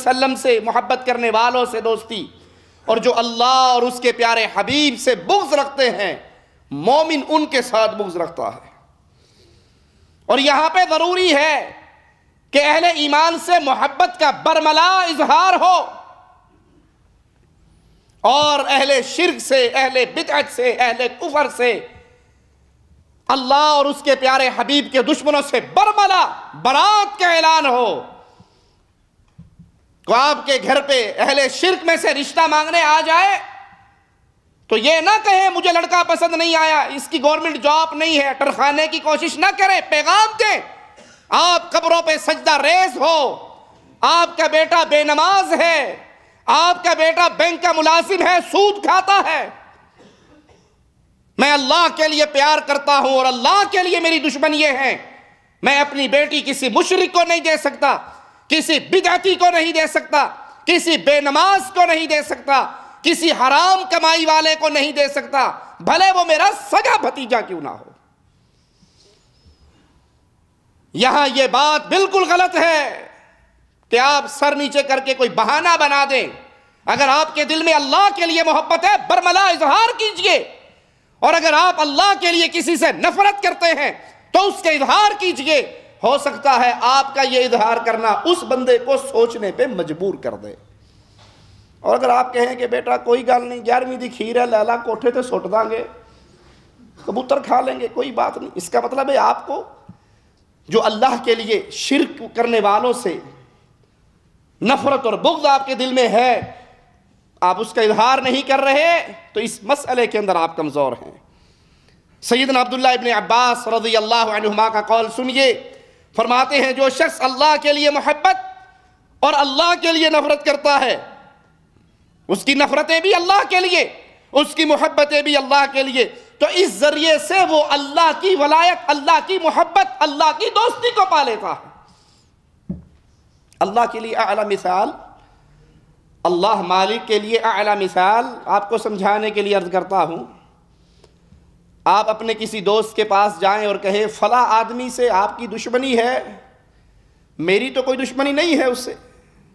وسلم سے محبت کرنے والوں سے دوستی، اور جو اللہ اور اس کے پیارے حبیب سے بغض رکھتے ہیں، مومن ان کے ساتھ بغض رکھتا ہے۔ اور یہاں پہ ضروری ہے کہ اہل ایمان سے محبت کا برملا اظہار ہو، اور اہل شرک سے، اہل بدعت سے، اہل کفر سے، اللہ اور اس کے پیارے حبیب کے دشمنوں سے برملا برات کا اعلان ہو۔ تو آپ کے گھر پہ اہل شرک میں سے رشتہ مانگنے آ جائے تو یہ نہ کہیں مجھے لڑکا پسند نہیں آیا، اس کی گورنمنٹ جاب نہیں ہے، ٹرخانے کی کوشش نہ کریں، پیغام دیں۔ آپ قبروں پہ سجدہ ریز ہو، آپ کا بیٹا بے نماز ہے، آپ کا بیٹا بینک کا ملازم ہے، سود کھاتا ہے، میں اللہ کے لیے پیار کرتا ہوں اور اللہ کے لیے میری دشمن یہ ہے، میں اپنی بیٹی کسی مشرک کو نہیں دے سکتا، کسی بدعتی کو نہیں دے سکتا، کسی بے نماز کو نہیں دے سکتا، کسی حرام کمائی والے کو نہیں دے سکتا، بھلے وہ میرا سگا بھتیجا کیوں نہ ہو۔ یہاں یہ بات بالکل غلط ہے کہ آپ سر نیچے کر کے کوئی بہانہ بنا دیں۔ اگر آپ کے دل میں اللہ کے لیے محبت ہے، برملا اظہار کیجئے، اور اگر آپ اللہ کے لیے کسی سے نفرت کرتے ہیں تو اس کا اظہار کیجئے۔ ہو سکتا ہے آپ کا یہ اظہار کرنا اس بندے کو سوچنے پہ مجبور کر دے۔ اور اگر آپ کہیں کہ بیٹا کوئی گل نہیں، 11ویں دی کھیر ہے، لیلا کوٹھے تے سٹ داں گے، کبوتر کھا لیں گے، کوئی بات نہیں، اس کا مطلب ہے آپ کو جو اللہ کے لیے شرک کرنے والوں سے نفرت اور بغض آپ کے دل میں ہے، آپ اس کا اظہار نہیں کر رہے، تو اس مسئلے کے اندر آپ کمزور ہیں۔ سیدنا عبداللہ ابن عباس رضی اللہ عنہما کا قول سنیے، فرماتے ہیں جو شخص اللہ کے لیے محبت اور اللہ کے لیے نفرت کرتا ہے، اس کی نفرتیں بھی اللہ کے لیے، اس کی محبتیں بھی اللہ کے لیے، تو اس ذریعے سے وہ اللہ کی ولایت، اللہ کی محبت، اللہ کی دوستی کو پا لیتا ہے۔ اللہ کے لیے اعلیٰ مثال، اللہ مالک کے لیے اعلیٰ مثال آپ کو سمجھانے کے لیے عرض کرتا ہوں۔ آپ اپنے کسی دوست کے پاس جائیں اور کہیں فلاں آدمی سے آپ کی دشمنی ہے، میری تو کوئی دشمنی نہیں ہے، اس سے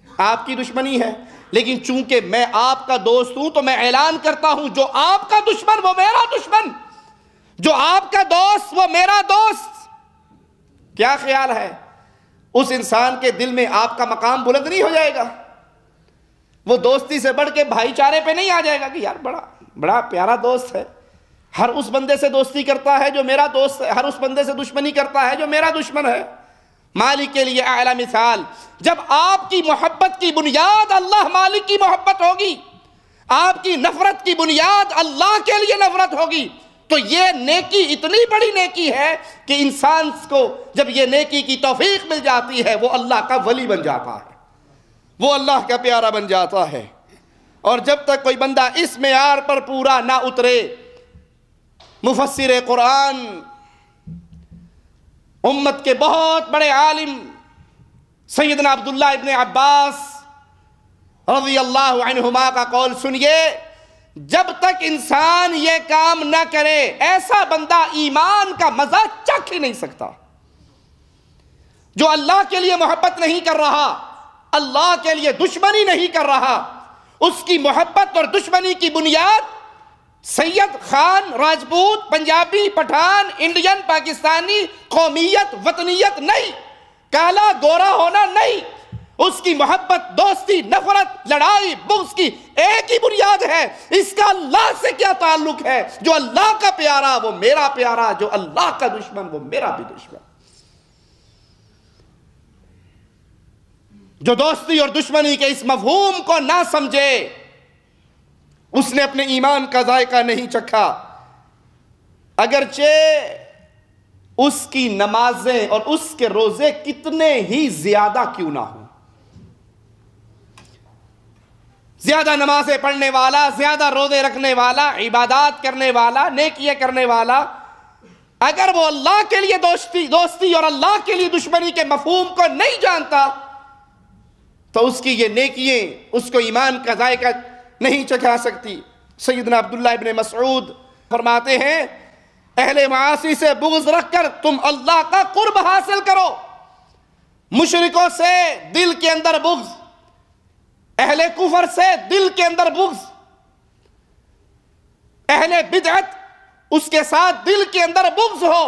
آپ کی دشمنی ہے، لیکن چونکہ میں آپ کا دوست ہوں تو میں اعلان کرتا ہوں جو آپ کا دشمن وہ میرا دشمن، جو آپ کا دوست وہ میرا دوست۔ کیا خیال ہے اس انسان کے دل میں آپ کا مقام بلند نہیں ہو جائے گا؟ وہ دوستی سے بڑھ کے بھائی چارے پہ نہیں آ جائے گا کہ یار بڑا پیارا دوست ہے، ہر اس بندے سے دوستی کرتا ہے جو میرا دوست ہے، ہر اس بندے سے دشمنی کرتا ہے جو میرا دشمن ہے۔ مالک کے لیے اعلیٰ مثال، جب آپ کی محبت کی بنیاد اللہ مالک کی محبت ہوگی، آپ کی نفرت کی بنیاد اللہ کے لیے نفرت ہوگی، تو یہ نیکی اتنی بڑی نیکی ہے کہ انسان کو جب یہ نیکی کی توفیق مل جاتی ہے وہ اللہ کا ولی بن جاتا ہے، وہ اللہ کا پیارا بن جاتا ہے۔ اور جب تک کوئی بندہ اس معیار پر پورا نہ اترے، مفسر قرآن امت کے بہت بڑے عالم سیدنا عبداللہ ابن عباس رضی اللہ عنہما کا قول سنیے، جب تک انسان یہ کام نہ کرے ایسا بندہ ایمان کا مزہ چکھ ہی نہیں سکتا۔ جو اللہ کے لیے محبت نہیں کر رہا، اللہ کے لیے دشمنی نہیں کر رہا، اس کی محبت اور دشمنی کی بنیاد سید، خان، راجپوت، پنجابی، پٹھان، انڈین، پاکستانی، قومیت، وطنیت نہیں، کالا گورا ہونا نہیں، اس کی محبت، دوستی، نفرت، لڑائی، بغض کی ایک ہی بنیاد ہے، اس کا اللہ سے کیا تعلق ہے؟ جو اللہ کا پیارا وہ میرا پیارا، جو اللہ کا دشمن وہ میرا بھی دشمن۔ جو دوستی اور دشمنی کے اس مفہوم کو نہ سمجھے اس نے اپنے ایمان کا ذائقہ نہیں چکھا، اگرچہ اس کی نمازیں اور اس کے روزے کتنے ہی زیادہ کیوں نہ ہوں۔ زیادہ نمازیں پڑھنے والا، زیادہ روزے رکھنے والا، عبادات کرنے والا، نیکیاں کرنے والا، اگر وہ اللہ کے لیے دوستی اور اللہ کے لیے دشمنی کے مفہوم کو نہیں جانتا تو اس کی یہ نیکیاں اس کو ایمان کا ذائقہ نہیں چکھا سکتی۔ سیدنا عبداللہ ابن مسعود فرماتے ہیں اہل معاصی سے بغض رکھ کر تم اللہ کا قرب حاصل کرو، مشرکوں سے دل کے اندر بغض، اہل کفر سے دل کے اندر بغض، اہل بدعت اس کے ساتھ دل کے اندر بغض ہو.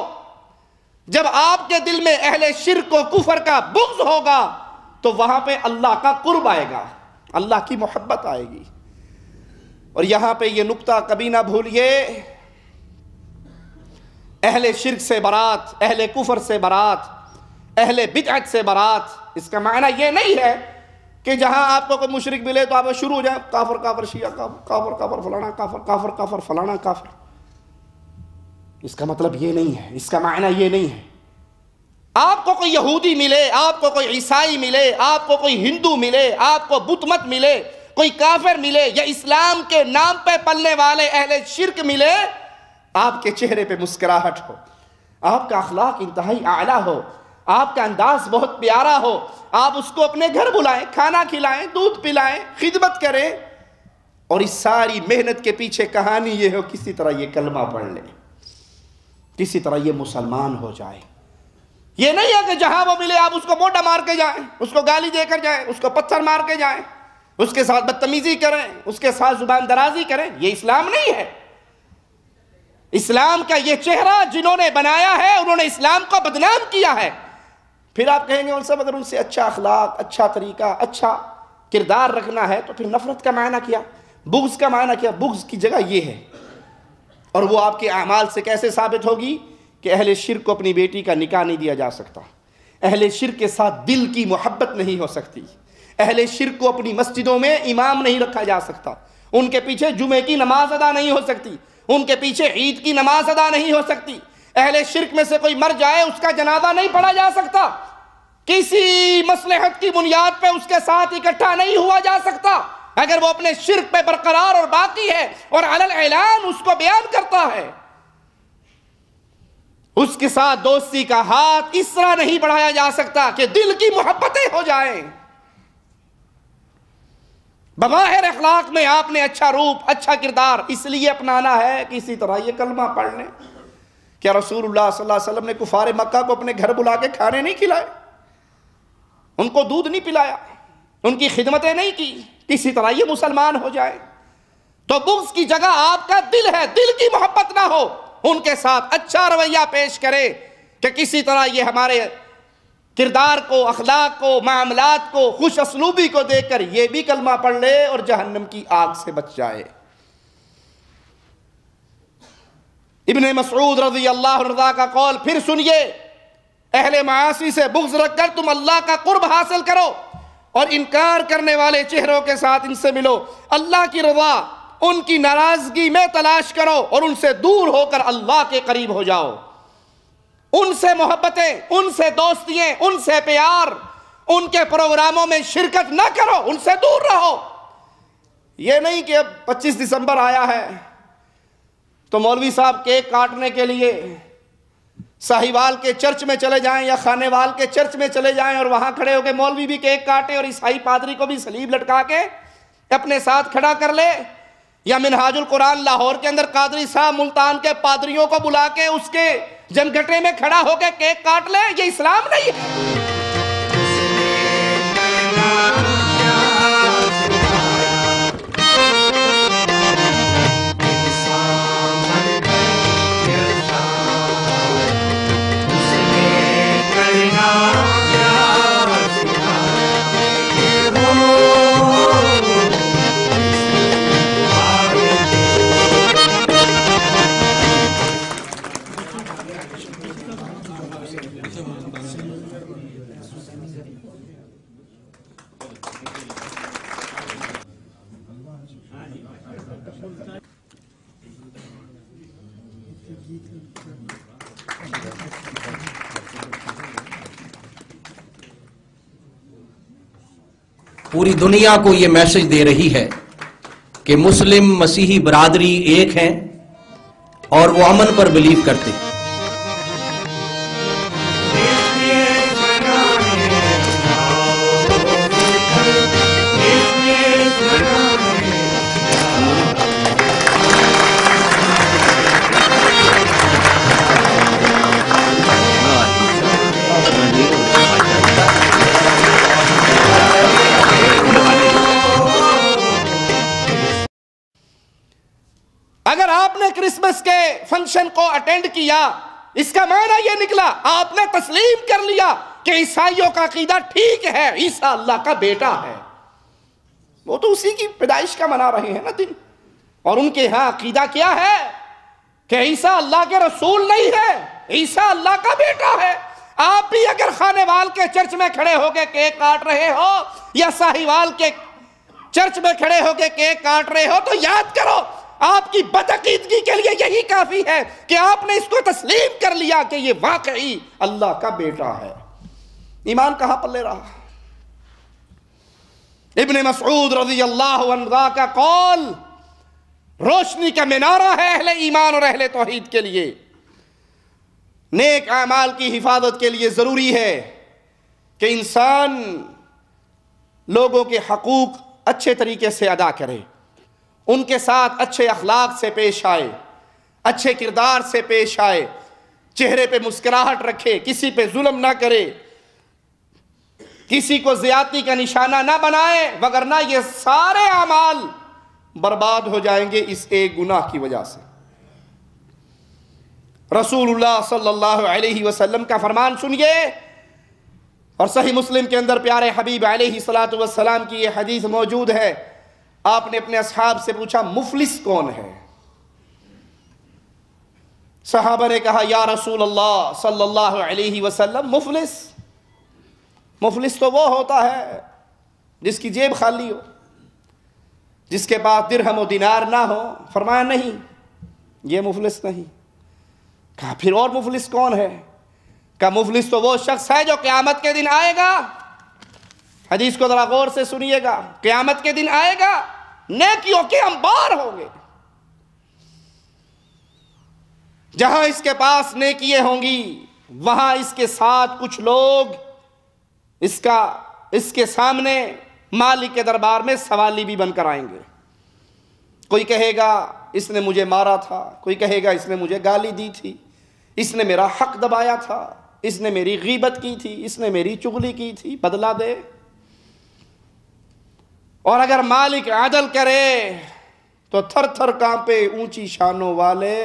جب آپ کے دل میں اہل شرک و کفر کا بغض ہوگا تو وہاں پہ اللہ کا قرب آئے گا، اللہ کی محبت آئے گی. اور یہاں پہ یہ نقطہ کبھی نہ بھولیے، اہل شرک سے برات، اہل کفر سے برات، اہل بدعت سے برات. اس کا معنی یہ نہیں ہے کہ جہاں آپ کو کوئی مشرک ملے تو آپ شروع ہو جائیں کافر کافر شیعہ کافر کافر فلانا کافر کافر کافر فلانا کافر. اس کا مطلب یہ نہیں ہے، اس کا معنی یہ نہیں ہے. آپ کو کوئی یہودی ملے، آپ کو کوئی عیسائی ملے، آپ کو کوئی ہندو ملے، آپ کو بت مت ملے، کوئی کافر ملے، یا اسلام کے نام پہ پلنے والے اہل شرک ملے، آپ کے چہرے پہ مسکراہٹ ہو، آپ کا اخلاق انتہائی اعلیٰ ہو، آپ کا انداز بہت پیارا ہو، آپ اس کو اپنے گھر بلائیں، کھانا کھلائیں، دودھ پلائیں، خدمت کریں، اور اس ساری محنت کے پیچھے کہانی یہ ہو کسی طرح یہ کلمہ پڑھ لیں، کسی طرح یہ مسلمان ہو جائے. یہ نہیں ہے کہ جہاں وہ ملے آپ اس کو موٹا مار کے جائیں، اس کو گالی دے کر جائیں، اس کو پتھر مار کے جائیں، اس کے ساتھ بدتمیزی کریں، اس کے ساتھ زبان درازی کریں. یہ اسلام نہیں ہے. اسلام کا یہ چہرہ جنہوں نے بنایا ہے انہوں نے اسلام کو بدنام کیا ہے. پھر آپ کہیں گے ان سب اگر ان سے اچھا اخلاق، اچھا طریقہ، اچھا کردار رکھنا ہے تو پھر نفرت کا معنی کیا، بغض کا معنی کیا؟ بغض کی جگہ یہ ہے. اور وہ آپ کے اعمال سے کیسے ثابت ہوگی کہ اہل شرک کو اپنی بیٹی کا نکاح نہیں دیا جا سکتا، اہل شرک کے ساتھ دل کی محبت نہیں ہو سکتی، اہل شرک کو اپنی مسجدوں میں امام نہیں رکھا جا سکتا، ان کے پیچھے جمعے کی نماز ادا نہیں ہو سکتی، ان کے پیچھے عید کی نماز ادا نہیں ہو سکتی، اہل شرک میں سے کوئی مر جائے اس کا جنازہ نہیں پڑھا جا سکتا، کسی مصلحت کی بنیاد پہ اس کے ساتھ اکٹھا نہیں ہوا جا سکتا اگر وہ اپنے شرک پہ برقرار اور باقی ہے اور علی الاعلان اس کو بیان کرتا ہے. اس کے ساتھ دوستی کا ہاتھ اس طرح نہیں بڑھایا جا سکتا کہ دل کی محبتیں ہو جائیں. بظاہر اخلاق میں آپ نے اچھا روپ، اچھا کردار اس لیے اپنانا ہے کہ اسی طرح یہ کلمہ پڑھ لیں. کیا رسول اللہ صلی اللہ علیہ وسلم نے کفار مکہ کو اپنے گھر بلا کے کھانے نہیں کھلائے، ان کو دودھ نہیں پلایا، ان کی خدمتیں نہیں کی؟ کسی طرح یہ مسلمان ہو جائے. تو بغض کی جگہ آپ کا دل ہے، دل کی محبت نہ ہو، ان کے ساتھ اچھا رویہ پیش کرے کہ کسی طرح یہ ہمارے کردار کو، اخلاق کو، معاملات کو، خوش اسلوبی کو دیکھ کر یہ بھی کلمہ پڑھ لے اور جہنم کی آگ سے بچ جائے. ابن مسعود رضی اللہ عنہ کا قول پھر سنیے، اہل معاصی سے بغض رکھ کر تم اللہ کا قرب حاصل کرو اور انکار کرنے والے چہروں کے ساتھ ان سے ملو. اللہ کی رضا ان کی ناراضگی میں تلاش کرو اور ان سے دور ہو کر اللہ کے قریب ہو جاؤ. ان سے محبتیں، ان سے دوستیاں، ان سے پیار، ان کے پروگراموں میں شرکت نہ کرو، ان سے دور رہو. یہ نہیں کہ اب 25 دسمبر آیا ہے تو مولوی صاحب کیک کاٹنے کے لیے ساہیوال کے چرچ میں چلے جائیں یا خانے وال کے چرچ میں چلے جائیں اور وہاں کھڑے ہو کے مولوی بھی کیک کاٹے اور عیسائی پادری کو بھی صلیب لٹکا کے اپنے ساتھ کھڑا کر لے، یا منہاج القرآن لاہور کے اندر قادری صاحب ملتان کے پادریوں کو بلا کے اس کے جمگھٹے میں کھڑا ہو کے کیک کاٹ لے. یہ اسلام نہیں ہے. پوری دنیا کو یہ میسج دے رہی ہے کہ مسلم مسیحی برادری ایک ہیں اور وہ امن پر بلیو کرتے ہیں. نے کرسمس کے فنکشن کو اٹینڈ کیا، اس کا معنی یہ نکلا آپ نے تسلیم کر لیا کہ عیسائیوں کا عقیدہ ٹھیک ہے، عیسیٰ اللہ کا بیٹا ہے۔ وہ تو اسی کی پیدائش کا منا رہے ہیں نا دن، اور ان کے ہاں عقیدہ کیا ہے کہ عیسیٰ اللہ کے رسول نہیں ہے، عیسیٰ اللہ کا بیٹا ہے۔ آپ بھی اگر خانے وال کے چرچ میں کھڑے ہو کے کیک کاٹ رہے ہو یا ساہیوال کے چرچ میں کھڑے ہو کے کیک کاٹ رہے ہو تو یاد کرو آپ کی بدعقیدگی کے لیے یہی کافی ہے کہ آپ نے اس کو تسلیم کر لیا کہ یہ واقعی اللہ کا بیٹا ہے۔ ایمان کہاں پلے رہا؟ ابن مسعود رضی اللہ عنہ کا قول روشنی کا مینارہ ہے اہل ایمان اور اہل توحید کے لیے۔ نیک اعمال کی حفاظت کے لیے ضروری ہے کہ انسان لوگوں کے حقوق اچھے طریقے سے ادا کرے، ان کے ساتھ اچھے اخلاق سے پیش آئے، اچھے کردار سے پیش آئے، چہرے پہ مسکراہٹ رکھے، کسی پہ ظلم نہ کرے، کسی کو زیادتی کا نشانہ نہ بنائے، وگرنہ یہ سارے اعمال برباد ہو جائیں گے اس ایک گناہ کی وجہ سے۔ رسول اللہ صلی اللہ علیہ وسلم کا فرمان سنیے، اور صحیح مسلم کے اندر پیارے حبیب علیہ الصلوۃ والسلام کی یہ حدیث موجود ہے۔ آپ نے اپنے اصحاب سے پوچھا مفلس کون ہے؟ صحابہ نے کہا یا رسول اللہ صلی اللہ علیہ وسلم مفلس تو وہ ہوتا ہے جس کی جیب خالی ہو، جس کے پاس درہم و دینار نہ ہو۔ فرمایا نہیں، یہ مفلس نہیں۔ کہا پھر اور مفلس کون ہے؟ کہا مفلس تو وہ شخص ہے جو قیامت کے دن آئے گا، حدیث کو ذرا غور سے سنیے گا، قیامت کے دن آئے گا، نیکیوں کے انبار ہوں گے، جہاں اس کے پاس نیکیاں ہوں گی وہاں اس کے ساتھ کچھ لوگ اس کے سامنے مالک کے دربار میں سوالی بھی بن کر آئیں گے۔ کوئی کہے گا اس نے مجھے مارا تھا، کوئی کہے گا اس نے مجھے گالی دی تھی، اس نے میرا حق دبایا تھا، اس نے میری غیبت کی تھی، اس نے میری چغلی کی تھی، بدلہ دے۔ اور اگر مالک عدل کرے تو تھر تھر کانپے اونچی شانوں والے،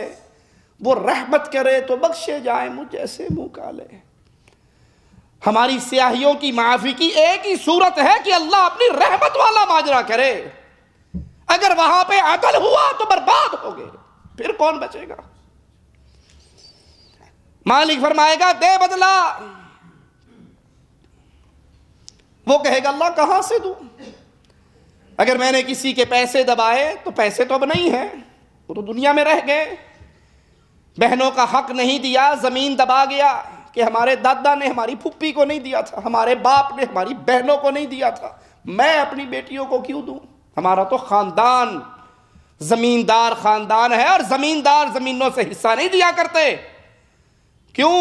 وہ رحمت کرے تو بخشے جائیں مجھ جیسے منہ کالے۔ ہماری سیاہیوں کی معافی کی ایک ہی صورت ہے کہ اللہ اپنی رحمت والا ماجرا کرے۔ اگر وہاں پہ عدل ہوا تو برباد ہو گئے، پھر کون بچے گا؟ مالک فرمائے گا دے بدلہ، وہ کہے گا اللہ کہاں سے دوں؟ اگر میں نے کسی کے پیسے دبائے تو پیسے تو اب نہیں ہیں، وہ تو دنیا میں رہ گئے۔ بہنوں کا حق نہیں دیا، زمین دبا گیا کہ ہمارے دادا نے ہماری پھپھی کو نہیں دیا تھا، ہمارے باپ نے ہماری بہنوں کو نہیں دیا تھا، میں اپنی بیٹیوں کو کیوں دوں؟ ہمارا تو خاندان زمیندار خاندان ہے، اور زمیندار زمینوں سے حصہ نہیں دیا کرتے۔ کیوں؟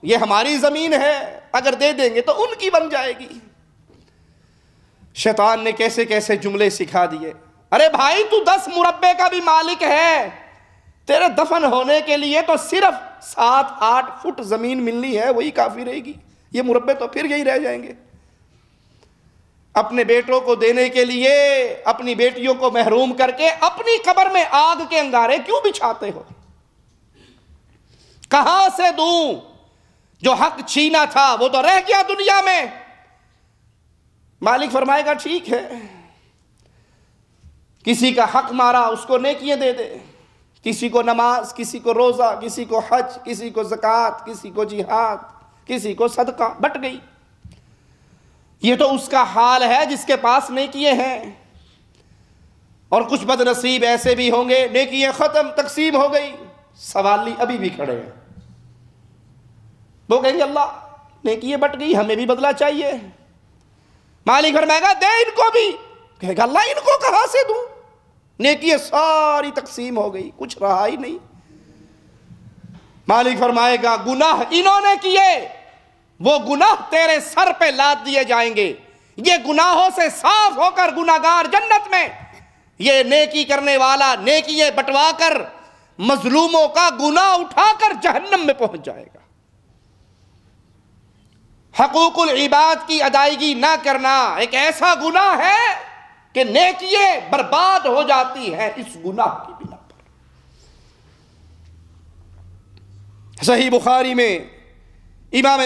یہ ہماری زمین ہے، اگر دے دیں گے تو ان کی بن جائے گی۔ شیطان نے کیسے کیسے جملے سکھا دیے۔ ارے بھائی تو 10 مربے کا بھی مالک ہے، تیرے دفن ہونے کے لیے تو صرف 7-8 فٹ زمین ملنی ہے، وہی کافی رہے گی، یہ مربے تو پھر یہی رہ جائیں گے۔ اپنے بیٹوں کو دینے کے لیے اپنی بیٹیوں کو محروم کر کے اپنی قبر میں آگ کے انگارے کیوں بچھاتے ہو؟ کہاں سے دوں؟ جو حق چھینا تھا وہ تو رہ گیا دنیا میں۔ مالک فرمائے گا ٹھیک ہے، کسی کا حق مارا اس کو نیکیاں دے دے، کسی کو نماز، کسی کو روزہ، کسی کو حج، کسی کو زکوٰۃ، کسی کو جہاد، کسی کو صدقہ، بٹ گئی۔ یہ تو اس کا حال ہے جس کے پاس نیکیاں ہیں۔ اور کچھ بد نصیب ایسے بھی ہوں گے نیکیاں ختم، تقسیم ہو گئی، سوالی ابھی بھی کھڑے ہیں، وہ کہیں گے اللہ نیکیاں بٹ گئی، ہمیں بھی بدلہ چاہیے۔ مالک فرمائے گا دے ان کو بھی، کہے گا اللہ ان کو کہاں سے دوں؟ نیکیاں ساری تقسیم ہو گئی، کچھ رہا ہی نہیں۔ مالک فرمائے گا گناہ انہوں نے کیے، وہ گناہ تیرے سر پہ لاد دیے جائیں گے، یہ گناہوں سے صاف ہو کر گناہگار جنت میں، یہ نیکی کرنے والا نیکییں بٹوا کر مظلوموں کا گناہ اٹھا کر جہنم میں پہنچ جائے گا۔ حقوق العباد کی ادائیگی نہ کرنا ایک ایسا گناہ ہے کہ نیکییں برباد ہو جاتی ہیں اس گناہ کی بنا پر۔ صحیح بخاری میں امام